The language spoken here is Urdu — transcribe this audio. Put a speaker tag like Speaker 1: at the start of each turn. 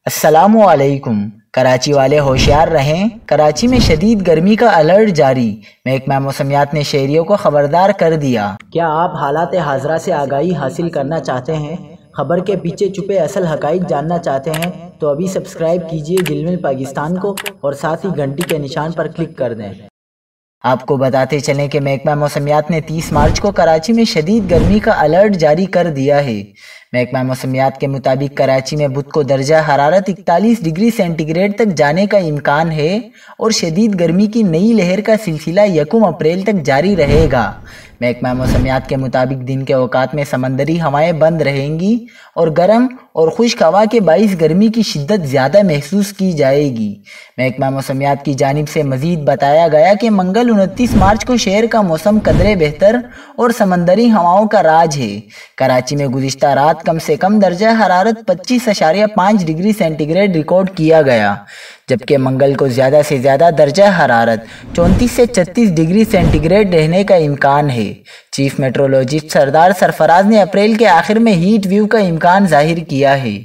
Speaker 1: السلام علیکم۔ کراچی والے ہوشیار رہیں، کراچی میں شدید گرمی کا الرٹ جاری۔ محکمہ موسمیات نے شہریوں کو خبردار کر دیا۔ کیا آپ حالات حاضرہ سے آگاہی حاصل کرنا چاہتے ہیں؟ خبر کے پیچھے چھپے اصل حقائق جاننا چاہتے ہیں تو ابھی سبسکرائب کیجئے دل مل پاکستان کو اور ساتھ ہی گھنٹی کے نشان پر کلک کر دیں۔ آپ کو بتاتے چلیں کہ محکمہ موسمیات نے 30 مارچ کو کراچی میں شدید گرمی کا الرٹ جاری کر دیا ہے۔ محکمہ موسمیات کے مطابق کراچی میں بدھ کو درجہ حرارت 41 ڈگری سینٹی گریڈ تک جانے کا امکان ہے اور شدید گرمی کی نئی لہر کا سلسلہ 1 اپریل تک جاری رہے گا۔ محکمہ موسمیات کے مطابق دن کے اوقات میں سمندری ہوائیں بند رہیں گی اور گرم اور خشک ہوا کے باعث گرمی کی شدت زیادہ محسوس کی جائے گی۔ محکمہ موسمیات کی جانب سے مزید بتایا گیا کہ منگل 29 مارچ کو شہر کا موسم قدرے بہتر اور سمندری ہواؤں کا راج ہے۔ کراچی میں گزشتہ رات کم سے کم درجہ حرارت 25.5 ڈگری سینٹی گریڈ ریکارڈ کیا گیا، جبکہ منگل کو زیادہ سے زیادہ درجہ حرارت 34 سے 36 ڈگری سینٹی گریڈ رہنے کا امکان ہے۔ چیف میٹرولوجسٹ سردار سرفراز نے اپریل کے آخر میں ہیٹ ویو کا امکان ظاہر کیا ہے۔